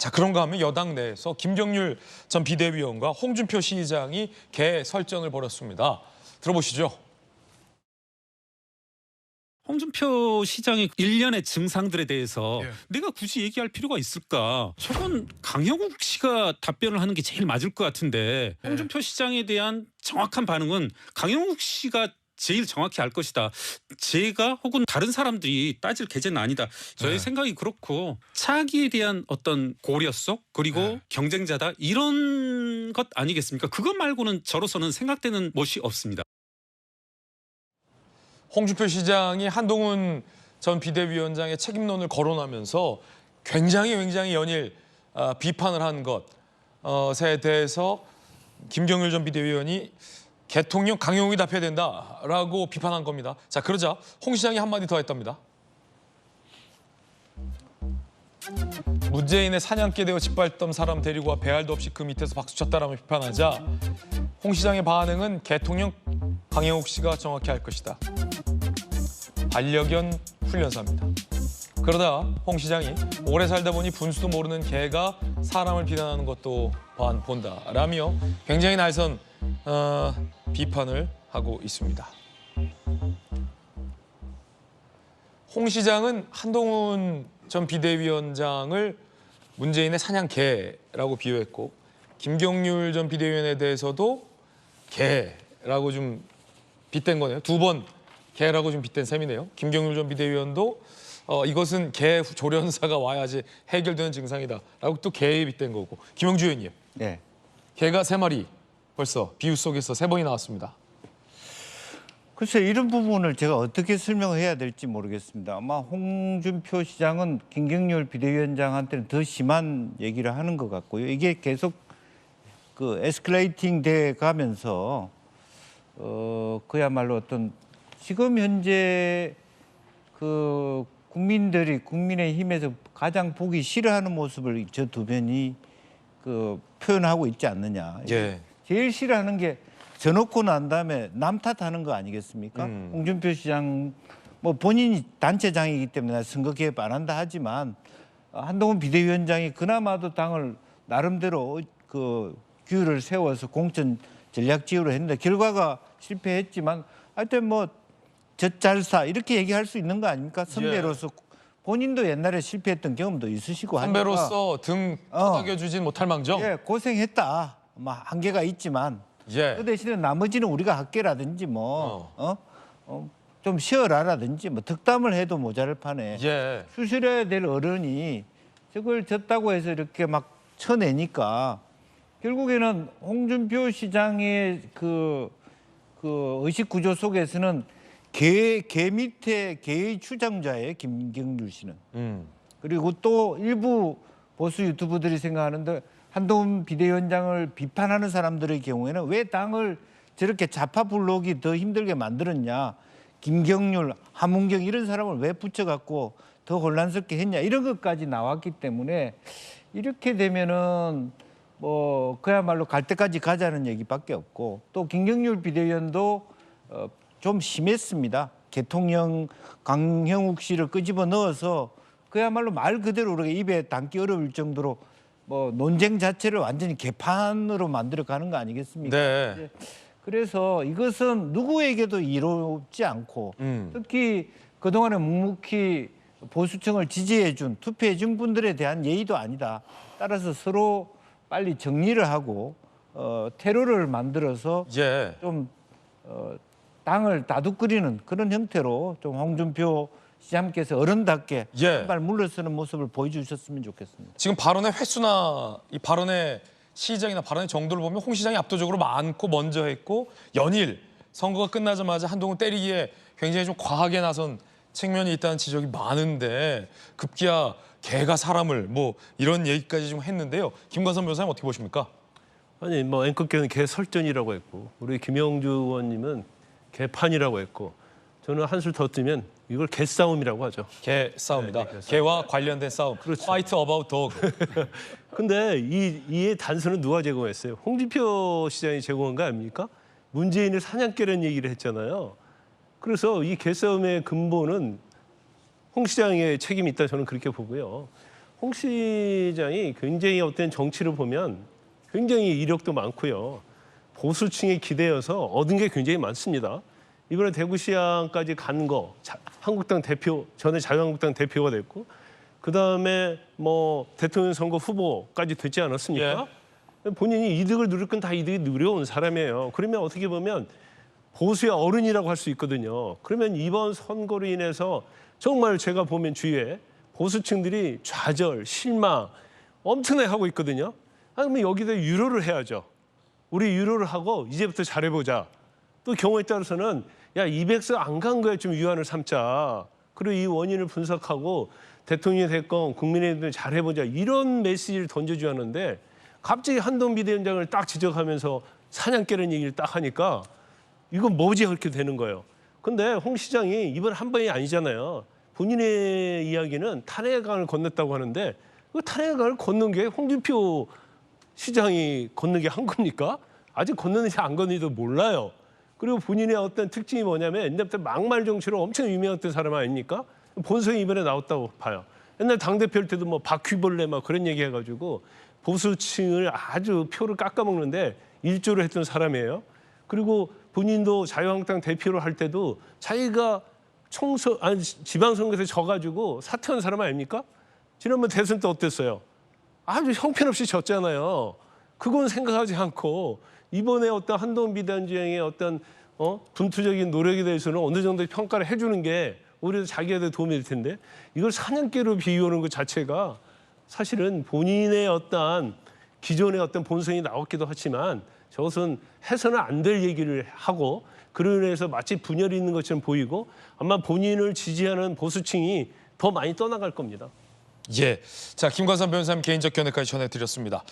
자, 그런가 하면 여당 내에서 김경률 전 비대위원과 홍준표 시장이 개설전을 벌였습니다. 들어보시죠. 홍준표 시장의 일련의 증상들에 대해서 예. 내가 굳이 얘기할 필요가 있을까? 저건 강형욱 씨가 답변을 하는 게 제일 맞을 것 같은데 홍준표 시장에 대한 정확한 반응은 강형욱 씨가 제일 정확히 알 것이다. 제가 혹은 다른 사람들이 따질 계제는 아니다. 저의 생각이 그렇고 차기에 대한 어떤 고려 속 그리고 경쟁자다 이런 것 아니겠습니까? 그것 말고는 저로서는 생각되는 것이 없습니다. 홍준표 시장이 한동훈 전 비대위원장의 책임론을 거론하면서 굉장히 연일 비판을 한 것에 대해서 김경률 전 비대위원이 대통령 강용욱이 답해야 된다라고 비판한 겁니다. 자, 그러자 홍 시장이 한마디 더 했답니다. 문재인의 사냥개 되어 짓밟던 사람 데리고 와 배알도 없이 그 밑에서 박수쳤다라며 비판하자 홍 시장의 반응은 대통령 강용욱 씨가 정확히 할 것이다. 반려견 훈련사입니다. 그러다 홍 시장이 오래 살다 보니 분수도 모르는 개가 사람을 비난하는 것도 본다라며 굉장히 날선 비판을 하고 있습니다. 홍 시장은 한동훈 전 비대위원장을 문재인의 사냥개라고 비유했고 김경률 전 비대위원에 대해서도 개라고 좀 빗댄 거네요. 두 번 개라고 좀 빗댄 셈이네요. 김경률 전 비대위원도 이것은 개 조련사가 와야지 해결되는 증상이다라고 또 개에 빗댄 거고. 김영주 의원님. 네. 개가 3마리 벌써 비유 속에서 3번이 나왔습니다. 글쎄 이런 부분을 제가 어떻게 설명해야 될지 모르겠습니다. 아마 홍준표 시장은 김경률 비대위원장한테는 더 심한 얘기를 하는 것 같고요. 이게 계속 그 에스컬레이팅 돼 가면서 그야말로 어떤 지금 현재 그 국민들이 국민의힘에서 가장 보기 싫어하는 모습을 저 두 변이 그 표현하고 있지 않느냐. 예. 제일 싫어하는 게 져놓고 난 다음에 남 탓하는 거 아니겠습니까? 홍준표 시장 뭐 본인이 단체장이기 때문에 선거 개입 안 한다 하지만 한동훈 비대위원장이 그나마도 당을 나름대로 그 규율을 세워서 공천 전략 지휘를 했는데 결과가 실패했지만 하여튼 뭐 젖잘사 이렇게 얘기할 수 있는 거 아닙니까? 선배로서 본인도 옛날에 실패했던 경험도 있으시고 하니까 선배로서 등 토닥여주진 못할 망정. 예, 고생했다. 뭐 한계가 있지만 예. 그 대신에 나머지는 우리가 할게라든지 좀 쉬어라라든지 뭐 덕담을 해도 모자랄 판에 예. 수술해야 될 어른이 저걸 졌다고 해서 이렇게 막 쳐내니까 결국에는 홍준표 시장의 그 의식 구조 속에서는 개 밑에 개의 추장자예요, 김경률 씨는. 그리고 또 일부 보수 유튜브들이 생각하는데 한동훈 비대위원장을 비판하는 사람들의 경우에는 왜 당을 저렇게 좌파 블록이 더 힘들게 만들었냐. 김경률, 함은경 이런 사람을 왜 붙여갖고 더 혼란스럽게 했냐. 이런 것까지 나왔기 때문에 이렇게 되면은 뭐 그야말로 갈 때까지 가자는 얘기밖에 없고 또 김경률 비대위원도 좀 심했습니다. 대통령 강형욱 씨를 끄집어 넣어서 그야말로 말 그대로 우리가 입에 담기 어려울 정도로 뭐 논쟁 자체를 완전히 개판으로 만들어가는 거 아니겠습니까? 네. 그래서 이것은 누구에게도 이롭지 않고 특히 그동안에 묵묵히 보수층을 지지해준 투표해준 분들에 대한 예의도 아니다. 따라서 서로 빨리 정리를 하고 테러를 만들어서 예. 좀 당을 다독거리는 그런 형태로 좀 홍준표 시장께서 어른답게 한발 물러서는 모습을 보여주셨으면 좋겠습니다. 지금 발언의 횟수나 이 발언의 시작이나 발언의 정도를 보면 홍 시장이 압도적으로 많고 먼저 했고 연일 선거가 끝나자마자 한동훈 때리기에 굉장히 좀 과하게 나선 측면이 있다는 지적이 많은데 급기야 개가 사람을 뭐 이런 얘기까지 좀 했는데요. 김관선 변호사님 어떻게 보십니까? 아니 뭐 앵커께는 개설전이라고 했고 우리 김영주 의원님은 개판이라고 했고 저는 한술 더 뜨면 이걸 개싸움이라고 하죠. 개 싸움이다. 네, 개와 관련된 싸움. 그렇죠. Fight about dog. 근데 이의 단서는 누가 제공했어요? 홍준표 시장이 제공한 거 아닙니까? 문재인을 사냥개라는 얘기를 했잖아요. 그래서 이 개싸움의 근본은 홍 시장의 책임이 있다 저는 그렇게 보고요. 홍 시장이 굉장히 어떤 정치를 보면 굉장히 이력도 많고요. 보수층에 기대어서 얻은 게 굉장히 많습니다. 이번에 대구시장까지 간 거 한국당 대표 전에 자유한국당 대표가 됐고 그다음에 뭐 대통령 선거 후보까지 됐지 않았습니까? 본인이 이득을 누릴 건 다 이득이 누려온 사람이에요. 그러면 어떻게 보면 보수의 어른이라고 할 수 있거든요. 그러면 이번 선거로 인해서 정말 제가 보면 주위에 보수층들이 좌절, 실망 엄청나게 하고 있거든요. 그러면 여기다 유로를 해야죠. 우리 유로를 하고 이제부터 잘해보자. 또 경우에 따라서는 야 200석 안 간 거에 좀 위안을 삼자. 그리고 이 원인을 분석하고 대통령이 됐건 국민의힘을 잘해보자. 이런 메시지를 던져줘야 하는데 갑자기 한동훈 비대위원장을 딱 지적하면서 사냥개라는 얘기를 딱 하니까 이건 뭐지 그렇게 되는 거예요. 근데 홍 시장이 이번 한 번이 아니잖아요. 본인의 이야기는 탄핵의 강을 건넜다고 하는데 그 탄핵의 강을 건넌 게 홍준표 시장이 건넌 게 한 겁니까? 아직 건너는지 안 건너는지도 몰라요. 그리고 본인의 어떤 특징이 뭐냐면 옛날부터 막말 정치로 엄청 유명했던 사람 아닙니까? 본성이 이번에 나왔다고 봐요. 옛날 당대표일 때도 뭐 바퀴벌레 막 그런 얘기 해가지고 보수층을 아주 표를 깎아먹는데 일조를 했던 사람이에요. 그리고 본인도 자유한국당 대표를 할 때도 자기가 지방선거에서 져가지고 사퇴한 사람 아닙니까? 지난번 대선 때 어땠어요? 아주 형편없이 졌잖아요. 그건 생각하지 않고 이번에 어떤 한동훈 비대위원장의 어떤 분투적인 노력에 대해서는 어느 정도 평가를 해주는 게 오히려 자기한테 도움이 될 텐데 이걸 사냥개로 비유하는 것 자체가 사실은 본인의 어떤 기존의 어떤 본성이 나왔기도 하지만 저것은 해서는 안 될 얘기를 하고 그로 인해서 마치 분열이 있는 것처럼 보이고 아마 본인을 지지하는 보수층이 더 많이 떠나갈 겁니다. 예. 자, 김관삼 변호사님 개인적 견해까지 전해드렸습니다.